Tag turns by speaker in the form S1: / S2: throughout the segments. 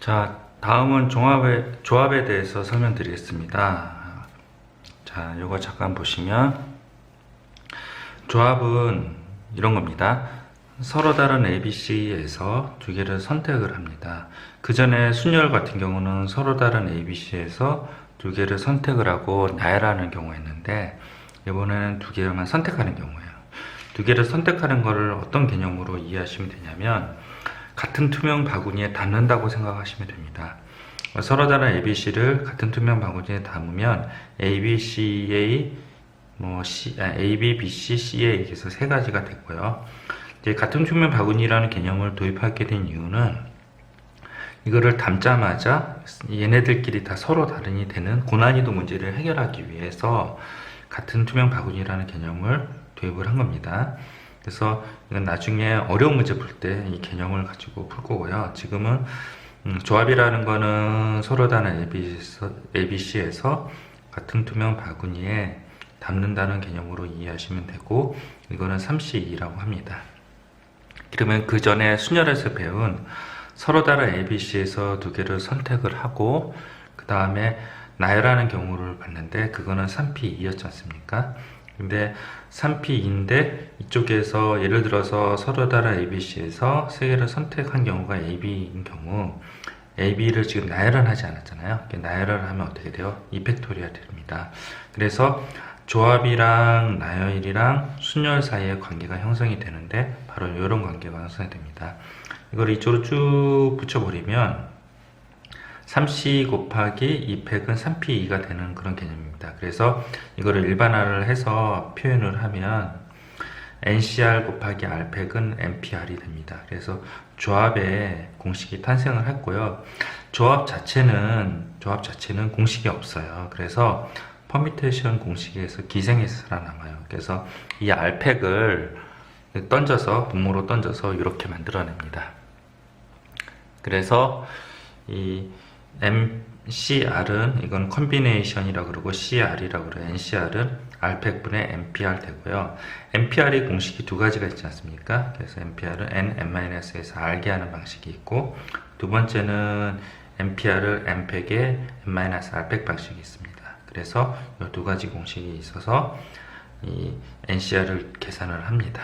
S1: 자, 다음은 조합에 대해서 설명드리겠습니다. 자, 요거 잠깐 보시면 조합은 이런 겁니다. 서로 다른 ABC에서 두 개를 선택을 합니다. 그 전에 순열 같은 경우는 서로 다른 ABC에서 두 개를 선택을 하고 나열하는 경우가 있는데, 이번에는 두 개만 선택하는 경우예요. 두 개를 선택하는 것을 어떤 개념으로 이해하시면 되냐면, 같은 투명 바구니에 담는다고 생각하시면 됩니다. 서로 다른 ABC를 같은 투명 바구니에 담으면 ABCA, A, B, B, C, C에 이렇게 세 가지가 되고요. 이제 같은 투명 바구니라는 개념을 도입하게 된 이유는, 이거를 담자마자 얘네들끼리 다 서로 다른이 되는 고난이도 문제를 해결하기 위해서 같은 투명 바구니라는 개념을 도입을 한 겁니다. 그래서 이건 나중에 어려운 문제 풀 때 이 개념을 가지고 풀 거고요. 지금은 조합이라는 거는 서로 다른 ABC에서 같은 투명 바구니에 담는다는 개념으로 이해하시면 되고, 이거는 3C2라고 합니다. 그러면 그 전에 순열에서 배운 서로 다른 ABC에서 두 개를 선택을 하고 그 다음에 나열하는 경우를 봤는데, 그거는 3P2였지 않습니까? 근데 3P2인데 이쪽에서 예를 들어서 서로 다른 ABC에서 세 개를 선택한 경우가 AB인 경우, AB를 지금 나열을 하지 않았잖아요. 나열을 하면 어떻게 돼요? 2팩토리얼 됩니다. 그래서 조합이랑 나열이랑 순열 사이의 관계가 형성이 되는데, 바로 이런 관계가 형성이 됩니다. 이걸 이쪽으로 쭉 붙여버리면 3C 곱하기 2팩은 3P2가 되는 그런 개념입니다. 그래서 이거를 일반화를 해서 표현을 하면 NCR 곱하기 R팩은 NPR이 됩니다. 그래서 조합의 공식이 탄생을 했고요. 조합 자체는 공식이 없어요. 그래서 퍼뮤테이션 공식에서 기생해서 살아남아요. 그래서 이 R팩을 분모로 던져서 이렇게 만들어냅니다. 그래서 이 MCR은 이건 컨비네이션이라고 그러고 CR이라고 그래요. NCR은 R팩분의 NPR 되고요. NPR이 공식이 두 가지가 있지 않습니까? 그래서 NPR은 N-N-에서 알게 하는 방식이 있고, 두 번째는 NPR을 N팩에 N-R팩 방식이 있습니다. 그래서 이 두 가지 공식이 있어서 이 NCR을 계산을 합니다.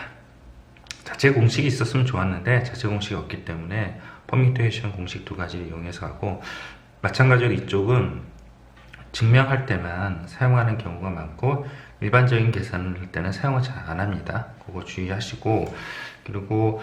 S1: 자체 공식이 있었으면 좋았는데 자체 공식이 없기 때문에 퍼뮤테이션 공식 두 가지를 이용해서 하고, 마찬가지로 이쪽은 증명할 때만 사용하는 경우가 많고 일반적인 계산을 할 때는 사용을 잘 안 합니다. 그거 주의하시고, 그리고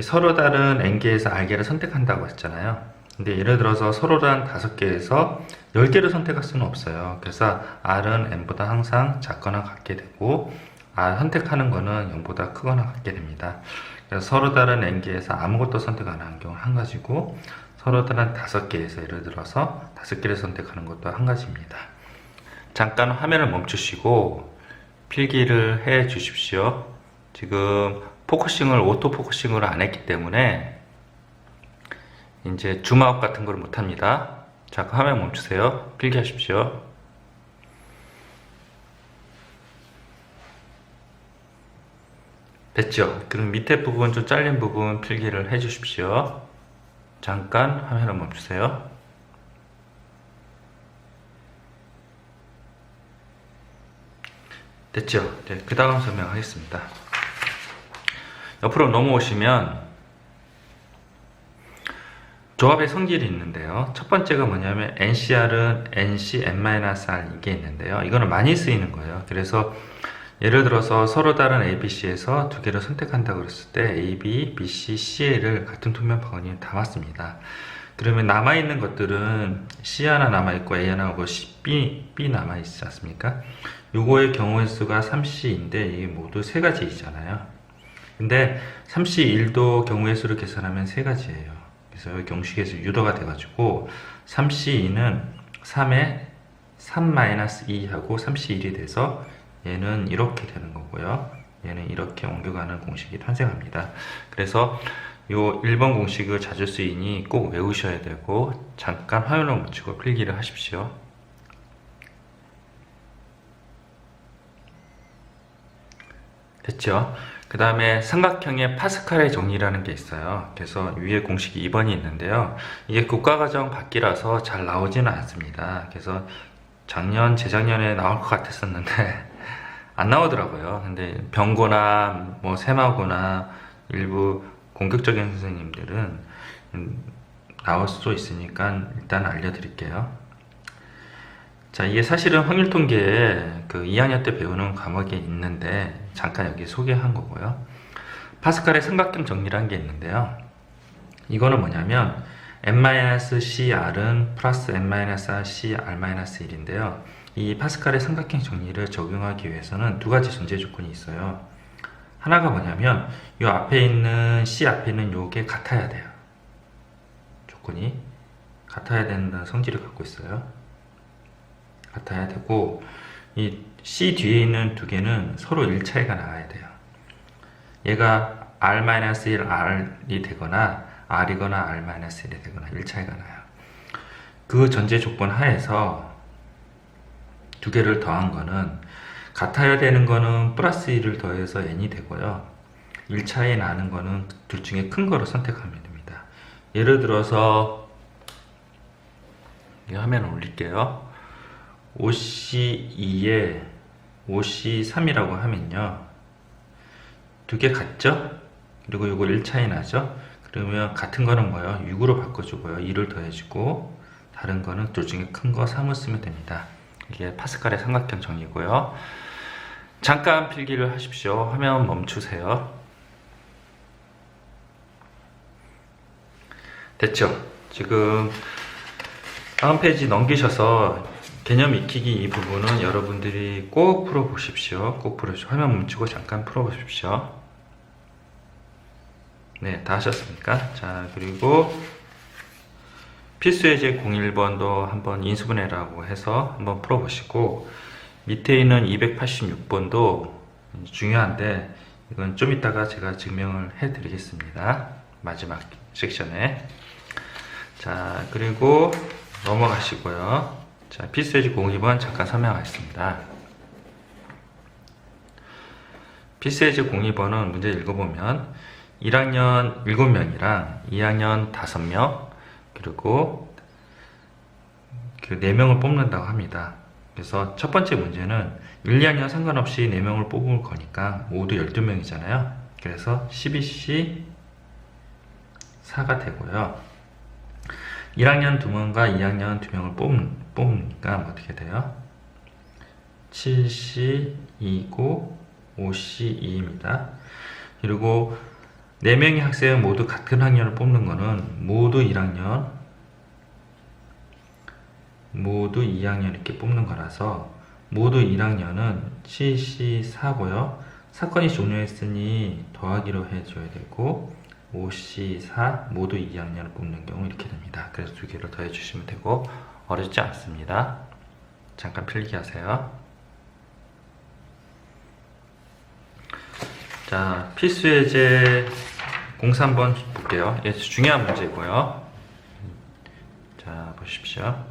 S1: 서로 다른 N개에서 R개를 선택한다고 했잖아요. 근데 예를 들어서 서로 다른 5개에서 10개를 선택할 수는 없어요. 그래서 R은 N보다 항상 작거나 같게 되고, R 선택하는 거는 0보다 크거나 같게 됩니다. 그래서 서로 다른 N개에서 아무것도 선택 안 하는 경우는 한 가지고, 서로 다른 5개에서 예를 들어서 5개를 선택하는 것도 한 가지입니다. 잠깐 화면을 멈추시고 필기를 해 주십시오. 지금 오토 포커싱을 안 했기 때문에 이제 줌아웃 같은 걸 못 합니다. 잠깐 화면 멈추세요. 필기하십시오. 됐죠? 그럼 밑에 부분 좀 잘린 부분 필기를 해 주십시오. 잠깐 화면을 멈추세요. 됐죠? 네, 그 다음 설명하겠습니다. 옆으로 넘어오시면 조합의 성질이 있는데요. 첫 번째가 뭐냐면 NCR은 NC, N-R 이게 있는데요. 이거는 많이 쓰이는 거예요. 그래서 예를 들어서 서로 다른 ABC에서 두 개를 선택한다고 그랬을 때 AB, BC, CA를 같은 투명 바구니에 담았습니다. 그러면 남아있는 것들은 C 하나 남아있고 A 하나 하고 B 남아있지 않습니까? 요거의 경우의 수가 3C인데 이게 모두 세 가지이잖아요. 근데 3C1도 경우의 수를 계산하면 세 가지예요. 그래서 여기 공식에서 유도가 돼가지고 3C2는 3에 3-2 하고 3C1이 돼서 얘는 이렇게 되는 거고요. 얘는 이렇게 옮겨가는 공식이 탄생합니다. 그래서 요 1번 공식을 자주 쓰이니 꼭 외우셔야 되고, 잠깐 화면을 멈추고 필기를 하십시오. 됐죠? 그 다음에 삼각형의 파스칼의 정리라는 게 있어요. 그래서 위에 공식이 2번이 있는데요. 이게 국가과정 받기라서 잘 나오지는 않습니다. 그래서 작년, 재작년에 나올 것 같았었는데 안 나오더라고요. 근데 병고나 뭐 세마고나 일부 공격적인 선생님들은 나올 수도 있으니까 일단 알려드릴게요. 자, 이게 사실은 확률통계에 그 2학년 때 배우는 과목이 있는데 잠깐 여기 소개한 거고요. 파스칼의 삼각형 정리라는 게 있는데요. 이거는 뭐냐면 n-cr은 플러스 n-r-c-r-1인데요. 이 파스칼의 삼각형 정리를 적용하기 위해서는 두 가지 전제 조건이 있어요. 하나가 뭐냐면 이 앞에 있는 C 앞에 있는 요게 같아야 돼요. 조건이 같아야 된다는 성질을 갖고 있어요. 같아야 되고 이 C 뒤에 있는 두 개는 서로 1차이가 나와야 돼요. 얘가 R-1 R이 되거나 R이거나 R-1이 되거나 1차이가 나요. 그 전제 조건 하에서 두 개를 더한 거는 같아야 되는 거는 플러스 1을 더해서 n이 되고요. 1차이 나는 거는 둘 중에 큰 거를 선택하면 됩니다. 예를 들어서 이 화면 올릴게요. 5C2에 5C3이라고 하면요. 두 개 같죠? 그리고 이거 1차이 나죠? 그러면 같은 거는 뭐예요? 6으로 바꿔주고요. 2를 더해주고 다른 거는 둘 중에 큰 거 3을 쓰면 됩니다. 이게 파스칼의 삼각형 정리고요. 잠깐 필기를 하십시오. 화면 멈추세요. 됐죠? 지금 다음 페이지 넘기셔서 개념 익히기 이 부분은 여러분들이 꼭 풀어보십시오. 꼭 풀어주십시오. 화면 멈추고 잠깐 풀어보십시오. 네, 다 하셨습니까? 자, 그리고 필수예제 01번도 한번 인수분해라고 해서 한번 풀어보시고 밑에 있는 286번도 중요한데 이건 좀 이따가 제가 증명을 해 드리겠습니다. 마지막 섹션에. 자, 그리고 넘어가시고요. 자, 필수예제 02번 잠깐 설명하겠습니다. 필수예제 02번은 문제 읽어보면 1학년 7명이랑 2학년 5명 그리고 그 4명을 뽑는다고 합니다. 그래서 첫 번째 문제는 1, 2학년 상관없이 4명을 뽑을 거니까 모두 12명이잖아요. 그래서 12C 4가 되고요. 1학년 2명과 2학년 2명을 뽑으니까 어떻게 돼요? 7C 2고 5C 2입니다. 그리고 4명의 학생 모두 같은 학년을 뽑는 거는 모두 1학년, 모두 2학년 이렇게 뽑는 거라서 모두 1학년은 CC4고요. 사건이 종료했으니 더하기로 해줘야 되고 5C4 모두 2학년을 뽑는 경우 이렇게 됩니다. 그래서 두 개를 더해 주시면 되고 어렵지 않습니다. 잠깐 필기하세요. 자, 필수예제 03번 볼게요. 예, 중요한 문제고요. 자, 보십시오.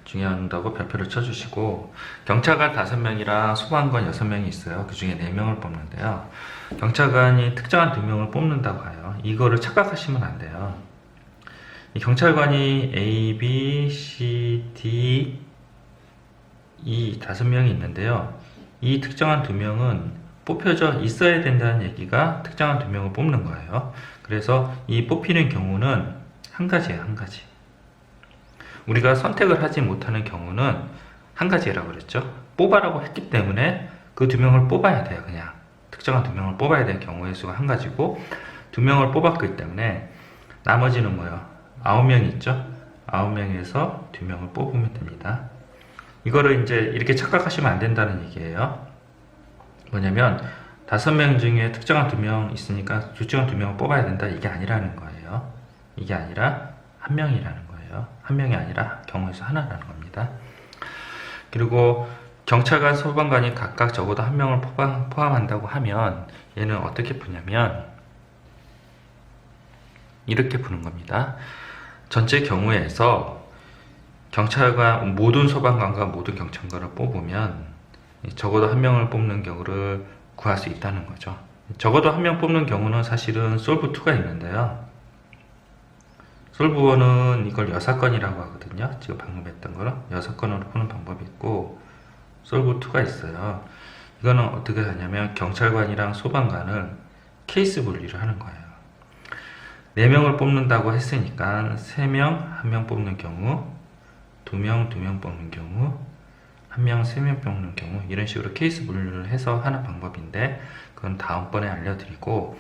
S1: 중요하다고 별표를 쳐주시고 경찰관 5명이랑 소방관 6명이 있어요. 그 중에 4명을 뽑는데요. 경찰관이 특정한 2명을 뽑는다고 해요. 이거를 착각하시면 안 돼요. 이 경찰관이 A, B, C, D, E 5명이 있는데요. 이 특정한 2명은 뽑혀져 있어야 된다는 얘기가 특정한 2명을 뽑는 거예요. 그래서 이 뽑히는 경우는 한 가지예요, 한 가지. 우리가 선택을 하지 못하는 경우는 한 가지라고 그랬죠. 뽑아라고 했기 때문에 그 2명을 뽑아야 돼요. 그냥 특정한 2명을 뽑아야 될 경우의 수가 한 가지고 2명을 뽑았기 때문에 나머지는 뭐예요? 9명이 있죠. 9명에서 2명을 뽑으면 됩니다. 이거를 이제 이렇게 착각하시면 안 된다는 얘기예요. 뭐냐면 5명 중에 특정한 2명 있으니까 특정한 2명을 뽑아야 된다, 이게 아니라는 거예요. 이게 아니라 1명이라는 거예요. 1명이 아니라 경우의 수 하나라는 겁니다. 그리고 경찰관, 소방관이 각각 적어도 1명을 포함한다고 하면 얘는 어떻게 푸냐면 이렇게 푸는 겁니다. 전체 경우에서 경찰관, 모든 소방관과 모든 경찰관을 뽑으면 적어도 한 명을 뽑는 경우를 구할 수 있다는 거죠. 적어도 한 명 뽑는 경우는 사실은 솔브2가 있는데요. 솔브1은 이걸 6건이라고 하거든요. 지금 방금 했던 거는 6건으로 푸는 방법이 있고, 솔브2가 있어요. 이거는 어떻게 하냐면 경찰관이랑 소방관을 케이스 분리를 하는 거예요. 4명을 뽑는다고 했으니까 3명, 1명 뽑는 경우, 2명, 2명 뽑는 경우, 1명, 3명 뽑는 경우, 이런 식으로 케이스 분류를 해서 하는 방법인데, 그건 다음번에 알려드리고,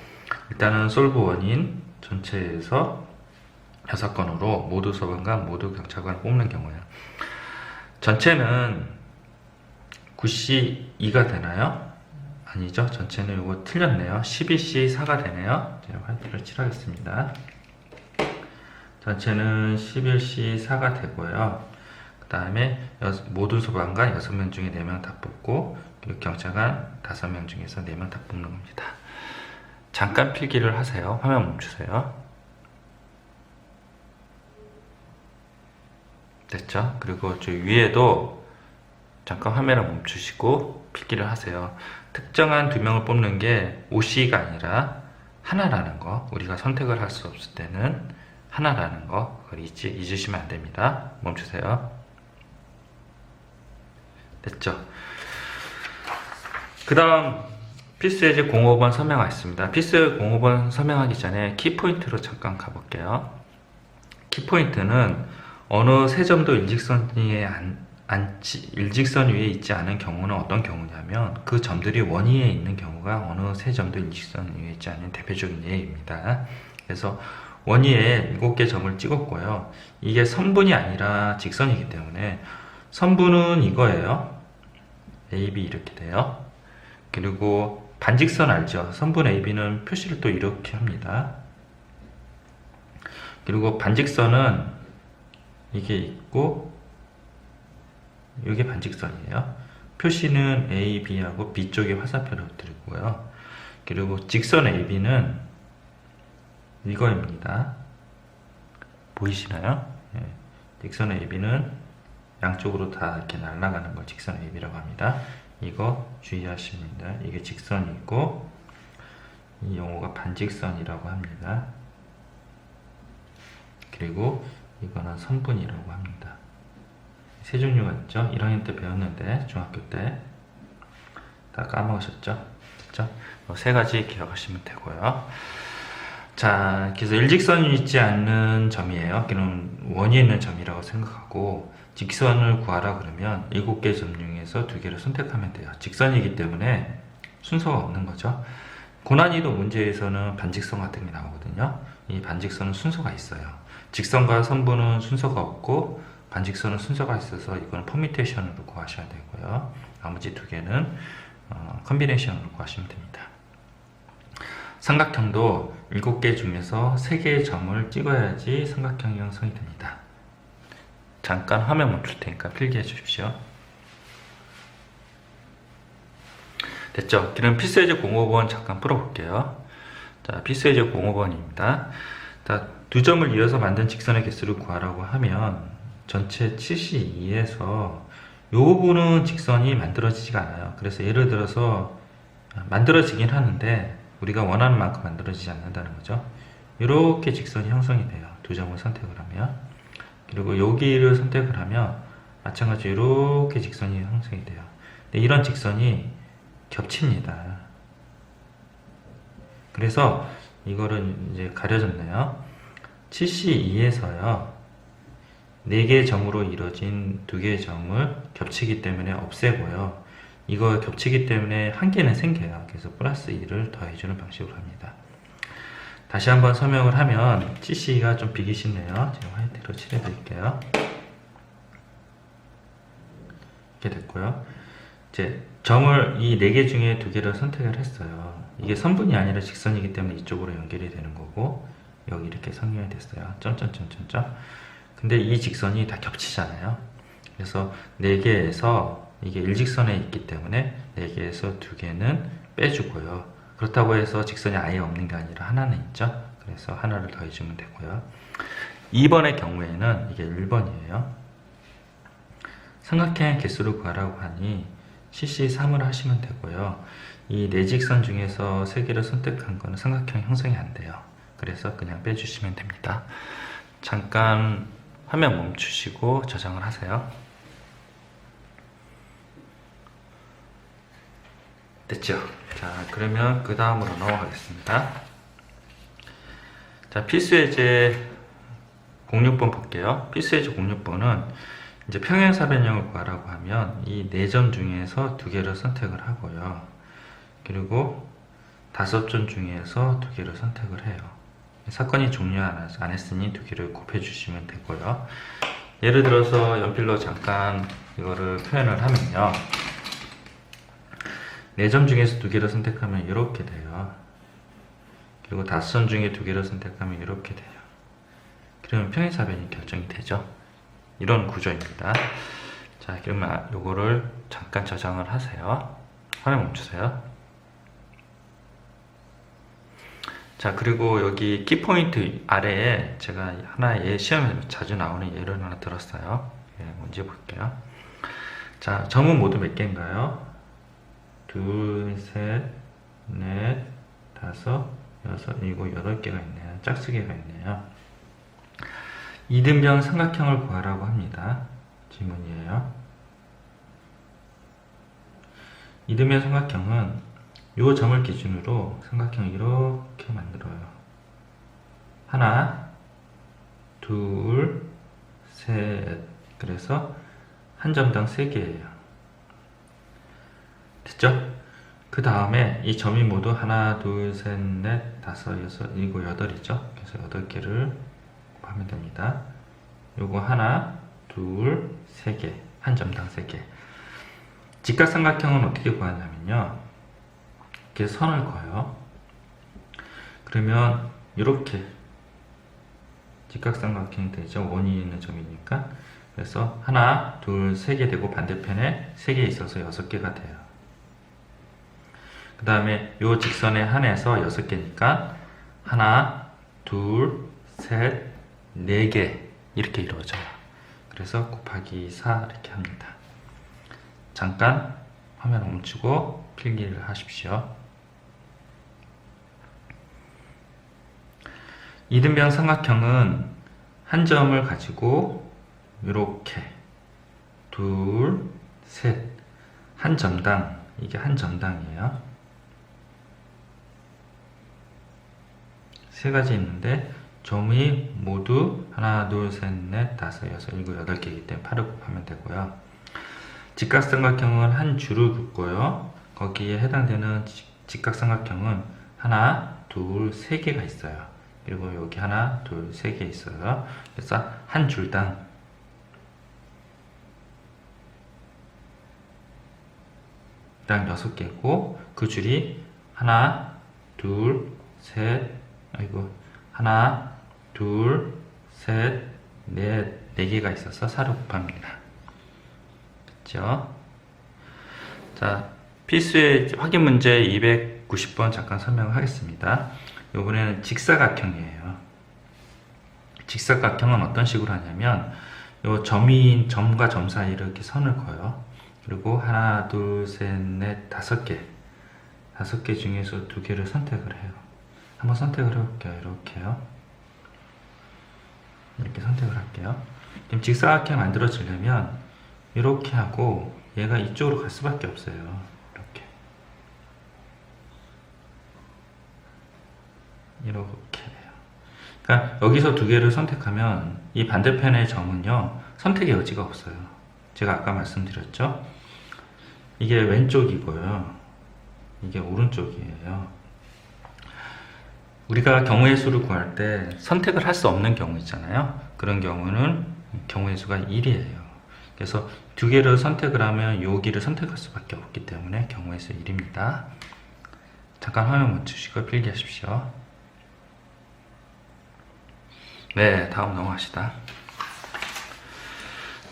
S1: 일단은 솔브1인 전체에서 6건으로 모두 소방관, 모두 경찰관을 뽑는 경우예요. 전체는 9C2가 되나요? 아니죠. 전체는 이거 틀렸네요. 12C4가 되네요. 제가 화이트를 칠하겠습니다. 전체는 11C4가 되고요. 그 다음에 모든 소방관 6명 중에 4명 다 뽑고, 그리고 경찰관 5명 중에서 4명 다 뽑는 겁니다. 잠깐 필기를 하세요. 화면 멈추세요. 됐죠? 그리고 저 위에도 잠깐 화면을 멈추시고 필기를 하세요. 특정한 2명을 뽑는 게 OC가 아니라 하나라는 거, 우리가 선택을 할 수 없을 때는 하나라는 거, 그걸 잊으시면 안 됩니다. 멈추세요. 됐죠? 그 다음 필수예제 05번 서명화 있습니다. 필수예제 05번 서명하기 전에 키포인트로 잠깐 가볼게요. 키포인트는 어느 세 점도 일직선 위에 있지 않은 경우는 어떤 경우냐면, 그 점들이 원위에 있는 경우가 어느 세 점도 일직선 위에 있지 않은 대표적인 예입니다. 그래서 원위에 7개 점을 찍었고요. 이게 선분이 아니라 직선이기 때문에 선분은 이거예요. AB 이렇게 돼요. 그리고 반직선 알죠? 선분 AB는 표시를 또 이렇게 합니다. 그리고 반직선은 이게 있고, 이게 반직선이에요. 표시는 A, B하고 B 쪽에 화살표를 드리고요. 그리고 직선 AB는 이거입니다. 보이시나요? 예. 직선 AB는 양쪽으로 다 이렇게 날아가는 걸 직선 AB라고 합니다. 이거 주의하십니다. 이게 직선이고, 이 용어가 반직선이라고 합니다. 그리고 이거는 선분이라고 합니다. 세 종류가 있죠. 1학년 때 배웠는데 중학교 때 다 까먹으셨죠? 그렇죠? 세 가지 기억하시면 되고요. 자, 그래서 일직선이 있지 않는 점이에요. 그럼 원위에 있는 점이라고 생각하고, 직선을 구하라 그러면 7개 점 중에서 2개를 선택하면 돼요. 직선이기 때문에 순서가 없는 거죠. 고난이도 문제에서는 반직선 같은 게 나오거든요. 이 반직선은 순서가 있어요. 직선과 선분은 순서가 없고, 반직선은 순서가 있어서 이거는 퍼미테이션으로 구하셔야 되고요. 나머지 2개는 컨비네이션으로 구하시면 됩니다. 삼각형도 7개 중에서 3개의 점을 찍어야지 삼각형이 형성이 됩니다. 잠깐 화면 멈출 테니까 필기해 주십시오. 됐죠? 그럼 필수예제 05번 잠깐 풀어볼게요. 자, 필수예제 05번입니다. 자, 2점을 이어서 만든 직선의 개수를 구하라고 하면 전체 7C2에서 이 부분은 직선이 만들어지지가 않아요. 그래서 예를 들어서 만들어지긴 하는데 우리가 원하는 만큼 만들어지지 않는다는 거죠. 이렇게 직선이 형성이 돼요. 2점을 선택을 하면. 그리고 여기를 선택을 하면 마찬가지로 이렇게 직선이 형성이 돼요. 근데 이런 직선이 겹칩니다. 그래서 이거를 이제 가려졌네요. 7C2에서요 4개의 점으로 이루어진 2개의 점을 겹치기 때문에 없애고요. 이거 겹치기 때문에 한 개는 생겨요. 그래서 플러스 2를 더해주는 방식으로 합니다. 다시 한번 설명을 하면 CC가 좀 비기 쉽네요. 제가 화이트로 칠해 드릴게요. 이렇게 됐고요. 이제 점을 이 4개 중에 2개를 선택을 했어요. 이게 선분이 아니라 직선이기 때문에 이쪽으로 연결이 되는 거고, 여기 이렇게 성형이 됐어요. 점점점점점. 근데 이 직선이 다 겹치잖아요. 그래서 4개에서 이게 일직선에 있기 때문에 4개에서 2개는 빼주고요. 그렇다고 해서 직선이 아예 없는 게 아니라 하나는 있죠. 그래서 하나를 더해주면 되고요. 2번의 경우에는 이게 1번이에요. 삼각형 개수를 구하라고 하니 CC3을 하시면 되고요. 이 네 직선 중에서 세 개를 선택한 거는 삼각형 형성이 안 돼요. 그래서 그냥 빼주시면 됩니다. 잠깐 화면 멈추시고 저장을 하세요. 됐죠? 자, 그러면 그 다음으로 넘어가겠습니다. 자, 필수예제 06번 볼게요. 필수예제 06번은 이제 평행사변형을 구하라고 하면 이 네 점 중에서 두 개를 선택을 하고요. 그리고 5점 중에서 두 개를 선택을 해요. 사건이 종료 안 했으니 두 개를 곱해 주시면 되고요. 예를 들어서 연필로 잠깐 이거를 표현을 하면요. 4점 중에서 두 개를 선택하면 이렇게 돼요. 그리고 5점 중에 두 개를 선택하면 이렇게 돼요. 그러면 평행사변이 결정이 되죠. 이런 구조입니다. 자, 그러면 요거를 잠깐 저장을 하세요. 화면 멈추세요. 자, 그리고 여기 키포인트 아래에 제가 하나의 시험에 자주 나오는 예를 하나 들었어요. 예, 문제 볼게요. 자, 점은 모두 몇 개인가요? 2, 셋, 넷, 5, 6, 7, 8개가 있네요. 짝수개가 있네요. 이등변 삼각형을 구하라고 합니다. 질문이에요. 이등변 삼각형은 이 점을 기준으로 삼각형을 이렇게 만들어요. 하나, 둘, 셋. 그래서 한 점당 3개예요. 됐죠? 그 다음에 이 점이 모두 하나, 둘, 셋, 넷, 5, 6, 7, 8이죠. 그래서 8개를 하면 됩니다. 요거 하나, 둘, 3개. 한 점당 3개. 직각삼각형은 어떻게 구하냐면요. 이렇게 선을 그어요. 그러면 이렇게 직각삼각형이 되죠. 원이 있는 점이니까. 그래서 하나, 둘, 3개 되고 반대편에 3개 있어서 6개가 돼요. 그 다음에 요 직선에 한해서 6개니까 하나, 둘, 셋, 4개 이렇게 이루어져요. 그래서 곱하기 4 이렇게 합니다. 잠깐 화면 멈추고 필기를 하십시오. 이등변 삼각형은 한 점을 가지고 이렇게 둘, 셋, 한 점당, 이게 한 점당이에요. 세 가지 있는데 점이 모두 하나, 둘, 셋, 넷, 5, 6, 7, 8개이기 때문에 8을 곱하면 되고요. 직각삼각형은 한 줄을 긋고요. 거기에 해당되는 직각삼각형은 하나, 둘, 3개가 있어요. 그리고 여기 하나, 둘, 3개 있어요. 그래서 한 줄당 당 6개고 그 줄이 하나, 둘, 셋, 하나, 둘, 셋, 넷, 4개가 있어서 4를 곱합니다. 그렇죠? 자, 필수의 확인 문제 290번 잠깐 설명하겠습니다. 이번에는 직사각형이에요. 직사각형은 어떤 식으로 하냐면 요 점과 점 사이를 이렇게 선을 그어요. 그리고 하나, 둘, 셋, 넷, 5개. 5개 중에서 2개를 선택을 해요. 한번 선택을 해볼게요. 이렇게요. 이렇게 선택을 할게요. 그럼 직사각형 만들어지려면 이렇게 하고 얘가 이쪽으로 갈 수밖에 없어요. 이렇게 돼요. 그러니까 여기서 2개를 선택하면 이 반대편의 점은요 선택의 여지가 없어요. 제가 아까 말씀드렸죠. 이게 왼쪽이고요. 이게 오른쪽이에요. 우리가 경우의 수를 구할 때 선택을 할 수 없는 경우 있잖아요. 그런 경우는 경우의 수가 1이에요. 그래서 2개를 선택을 하면 여기를 선택할 수밖에 없기 때문에 경우의 수 1입니다. 잠깐 화면 멈추시고 필기하십시오. 네, 다음 넘어갑시다.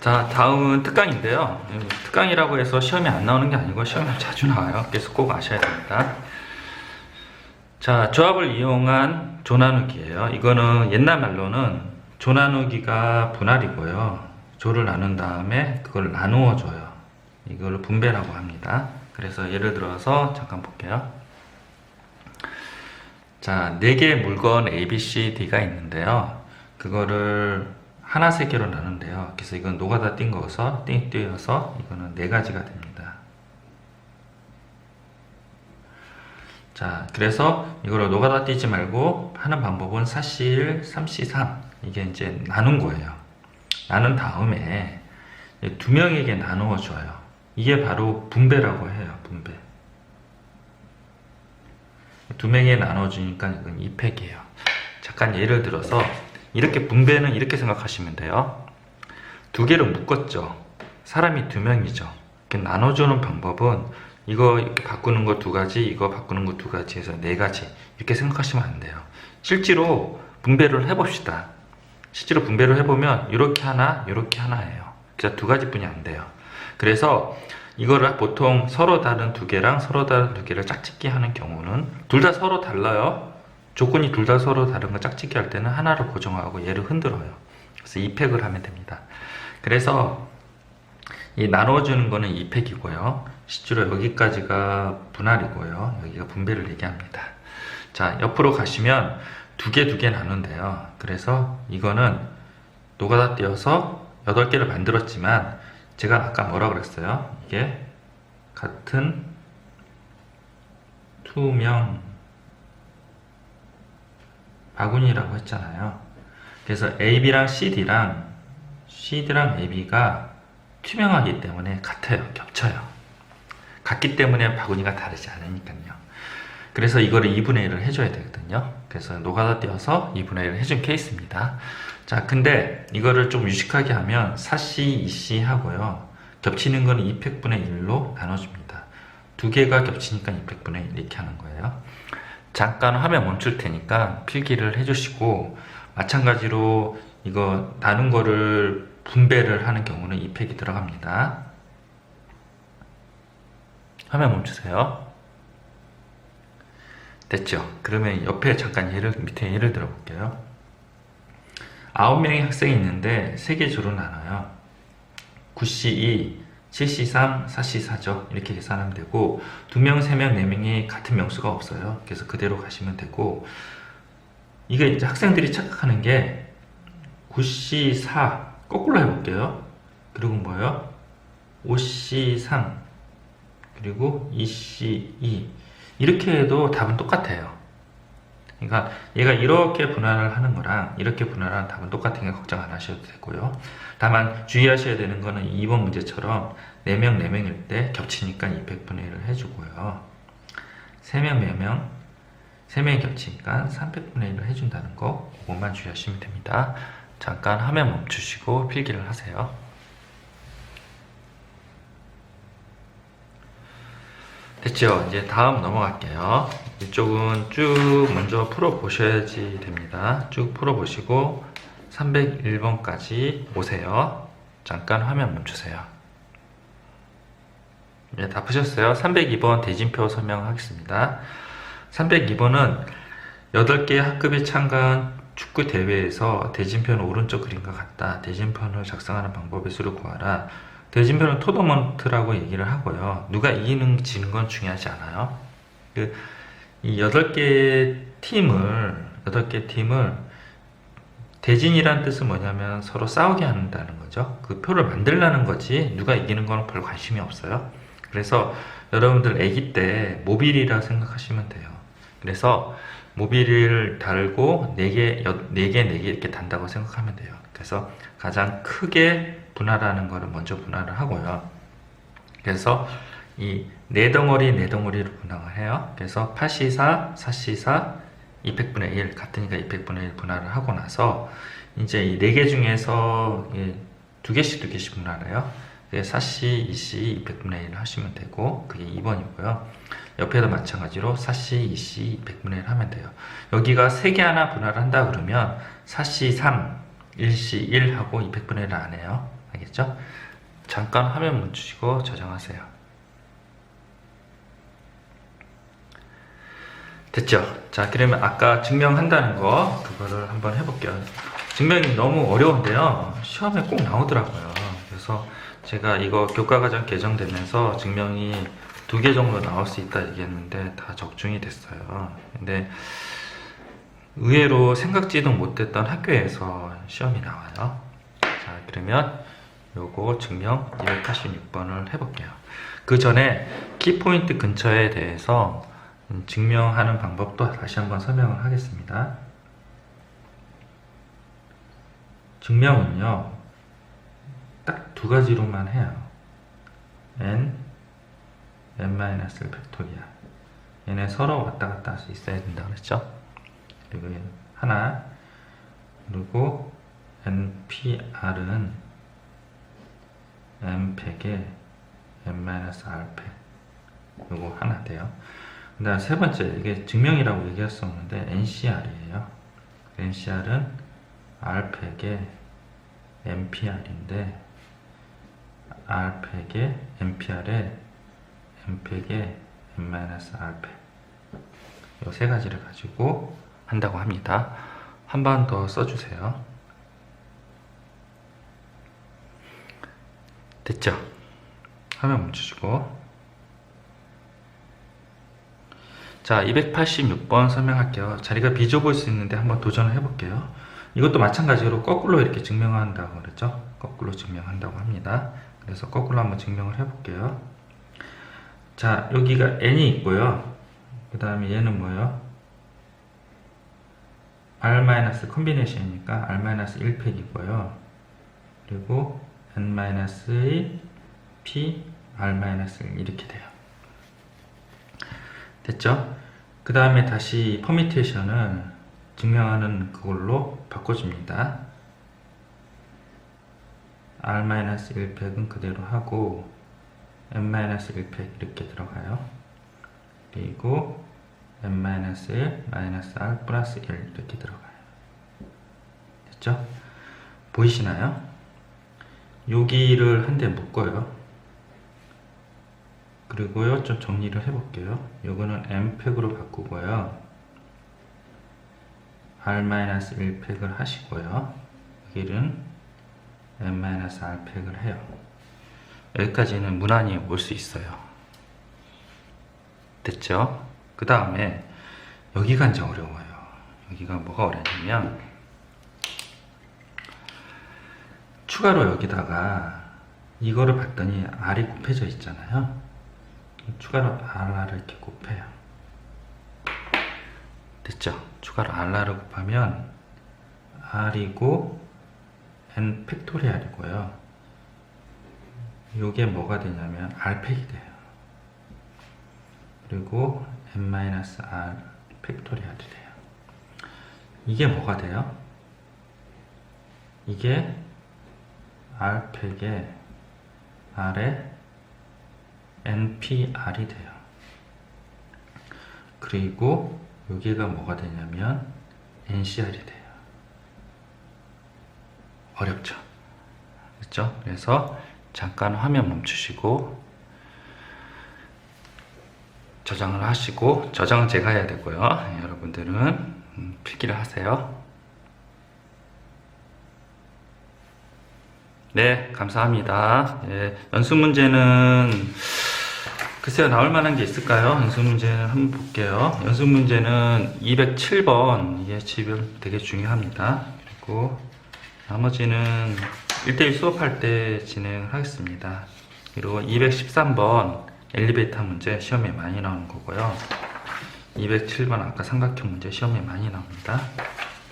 S1: 자, 다음은 특강인데요. 특강이라고 해서 시험에 안 나오는 게 아니고 시험에 자주 나와요. 그래서 꼭 아셔야 됩니다. 자, 조합을 이용한 조나누기예요. 이거는 옛날 말로는 조나누기가 분할이고요. 조를 나눈 다음에 그걸 나누어 줘요. 이걸 분배라고 합니다. 그래서 예를 들어서 잠깐 볼게요. 자, 4개의 물건 A, B, C, D가 있는데요. 그거를 하나, 3개로 나눈대요. 그래서 이건 노가다 띈 거여서 띄어서 이거는 4가지가 됩니다. 자, 그래서 이걸 노가다 띄지 말고 하는 방법은 4C1, 3C3 이게 이제 나눈 거예요. 나눈 다음에 2명에게 나누어 줘요. 이게 바로 분배라고 해요. 분배. 2명에게 나눠 주니까 이건 2팩이에요. 잠깐 예를 들어서 이렇게 분배는 이렇게 생각하시면 돼요. 2개를 묶었죠. 사람이 2명이죠. 나눠주는 방법은 이거 이렇게 바꾸는 거 2가지, 이거 바꾸는 거 2가지 해서 4가지 이렇게 생각하시면 안 돼요. 실제로 분배를 해봅시다. 실제로 분배를 해보면 이렇게 하나, 이렇게 하나예요. 그래서 2가지뿐이 안 돼요. 그래서 이거를 보통 서로 다른 2개랑 서로 다른 2개를 짝짓기 하는 경우는 둘 다 서로 달라요. 조건이 둘 다 서로 다른 거 짝짓기 할 때는 하나를 고정하고 얘를 흔들어요. 그래서 2팩을 하면 됩니다. 그래서 이 나눠주는 거는 2팩이고요. 실제로 여기까지가 분할이고요. 여기가 분배를 얘기합니다. 자, 옆으로 가시면 2개 나눈대요. 그래서 이거는 노가다 띄어서 8개를 만들었지만 제가 아까 뭐라 그랬어요? 이게 같은 투명 바구니라고 했잖아요. 그래서 AB랑 CD랑 AB가 투명하기 때문에 같아요. 겹쳐요. 같기 때문에 바구니가 다르지 않으니까요. 그래서 이거를 2분의 1을 해줘야 되거든요. 그래서 노가다 띄어서 2분의 1을 해준 케이스입니다. 자, 근데 이거를 좀 유식하게 하면 4C, 2C 하고요. 겹치는 거는 2팩분의 1로 나눠줍니다. 2개가 겹치니까 2팩분의 1 이렇게 하는 거예요. 잠깐 화면 멈출 테니까 필기를 해주시고, 마찬가지로 이거 나눈 거를 분배를 하는 경우는 2팩이 들어갑니다. 화면 멈추세요. 됐죠? 그러면 옆에 잠깐 밑에 예를 들어 볼게요. 9명의 학생이 있는데 3개 조로 나눠요. 9C2, 7C3, 4C4죠. 이렇게 계산하면 되고, 2명, 3명, 4명이 같은 명수가 없어요. 그래서 그대로 가시면 되고, 이게 이제 학생들이 착각하는 게 9C4 거꾸로 해볼게요. 그리고 뭐예요? 5C3 그리고 2C2 이렇게 해도 답은 똑같아요. 그러니까 얘가 이렇게 분할을 하는 거랑 이렇게 분할하는 답은 똑같으니까 걱정 안 하셔도 되고요. 다만 주의하셔야 되는 거는 2번 문제처럼 4명, 4명일 때 겹치니까 200분의 1을 해주고요. 3명, 4명, 3명이 겹치니까 300분의 1을 해준다는 거, 그것만 주의하시면 됩니다. 잠깐 화면 멈추시고 필기를 하세요. 됐죠? 이제 다음 넘어갈게요. 이쪽은 쭉 먼저 풀어보셔야지 됩니다. 쭉 풀어보시고 301번까지 오세요. 잠깐 화면 멈추세요. 네, 다 푸셨어요? 302번 대진표 설명하겠습니다. 302번은 8개 학급에 참가한 축구 대회에서 대진표는 오른쪽 그림과 같다. 대진표를 작성하는 방법의 수를 구하라. 대진표는 토너먼트라고 얘기를 하고요. 누가 이기는 지는 건 중요하지 않아요. 이 8개 팀을 대진이란 뜻은 뭐냐면 서로 싸우게 한다는 거죠. 그 표를 만들라는 거지 누가 이기는 건 별 관심이 없어요. 그래서 여러분들 아기 때 모빌이라 생각하시면 돼요. 그래서 모빌을 달고 4개 이렇게 단다고 생각하면 돼요. 그래서 가장 크게 분할하는 거를 먼저 분할을 하고요. 그래서 이 4덩어리로 분할을 해요. 그래서 8C4, 4C4, 200분의 1 같으니까 200분의 1 분할을 하고 나서 이제 이 4개 중에서 2개씩 분할해요. 4C, 2C, 200분의 1 하시면 되고 그게 2번이고요. 옆에도 마찬가지로 4C, 2C, 200분의 1 하면 돼요. 여기가 3개 하나 분할을 한다 그러면 4C3, 1C, 1 하고 200분의 1을 안 해요. 알겠죠? 잠깐 화면 멈추시고 저장하세요. 됐죠? 자, 그러면 아까 증명한다는 거 그거를 한번 해볼게요. 증명이 너무 어려운데요. 시험에 꼭 나오더라고요. 그래서 제가 이거 교과과정 개정되면서 증명이 2개 정도 나올 수 있다 얘기했는데 다 적중이 됐어요. 근데 의외로 생각지도 못했던 학교에서 시험이 나와요. 자, 그러면 요거 증명 286번을 해볼게요. 그 전에 키포인트 근처에 대해서 증명하는 방법도 다시 한번 설명을 하겠습니다. 증명은요, 딱 2가지로만 해요. n-1 팩토리얼. 얘네 서로 왔다 갔다 할 수 있어야 된다 그랬죠? 그리고 하나, 그리고 npr은 n팩에 n-r팩. 요거 하나 돼요. 그 다음 세 번째, 이게 증명이라고 얘기했었는데 ncr이에요. ncr은 r팩에 npr인데 r팩에 npr에 n팩에 n-r팩. 요 세 가지를 가지고 한다고 합니다. 한 번 더 써주세요. 됐죠? 화면 멈추시고. 자, 286번 설명할게요. 자리가 비좁을 수 있는데 한번 도전을 해볼게요. 이것도 마찬가지로 거꾸로 이렇게 증명한다고 그랬죠? 거꾸로 증명한다고 합니다. 그래서 거꾸로 한번 증명을 해볼게요. 자, 여기가 n이 있고요. 그 다음에 얘는 뭐예요? r- 컨비네이션이니까 r-1팩이고요. 그리고 n-의 p r-1 이렇게 돼요. 됐죠? 그 다음에 다시 퍼미테이션을 증명하는 그걸로 바꿔줍니다. r-1팩은 그대로 하고 n-1팩 이렇게 들어가요. 그리고 n-1 -r 플러스 1 이렇게 들어가요. 됐죠? 보이시나요? 여기를 한 대 묶어요. 그리고요, 좀 정리를 해볼게요. 요거는 n팩으로 바꾸고요. r-1팩을 하시고요. 여기는 n-r팩을 해요. 여기까지는 무난히 올 수 있어요. 됐죠? 그 다음에 여기가 이제 어려워요. 여기가 뭐가 어려냐면 추가로 여기다가 이거를 봤더니 r이 곱해져 있잖아요. 추가로 r를 이렇게 곱해요. 됐죠? 추가로 r를 곱하면 r이고 n 팩토리얼이고요. 요게 뭐가 되냐면 r팩이 돼요. 그리고 n-r 팩토리얼이 돼요. 이게 뭐가 돼요? 이게 r팩에 r에 npr이 돼요. 그리고 여기가 뭐가 되냐면 ncr이 돼요. 어렵죠? 그렇죠? 그래서 잠깐 화면 멈추시고 저장을 하시고, 저장은 제가 해야 되고요. 여러분들은 필기를 하세요. 네, 감사합니다. 예, 연습 문제는 글쎄요, 나올 만한 게 있을까요? 연습 문제는 한번 볼게요. 연습 문제는 207번, 이게 지금 되게 중요합니다. 그리고 나머지는 1대1 수업할 때 진행을 하겠습니다. 그리고 213번 엘리베이터 문제 시험에 많이 나오는 거고요. 207번 아까 삼각형 문제 시험에 많이 나옵니다.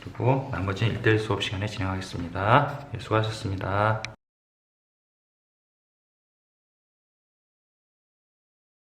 S1: 그리고 나머지는 1대1 수업 시간에 진행하겠습니다. 네, 수고하셨습니다.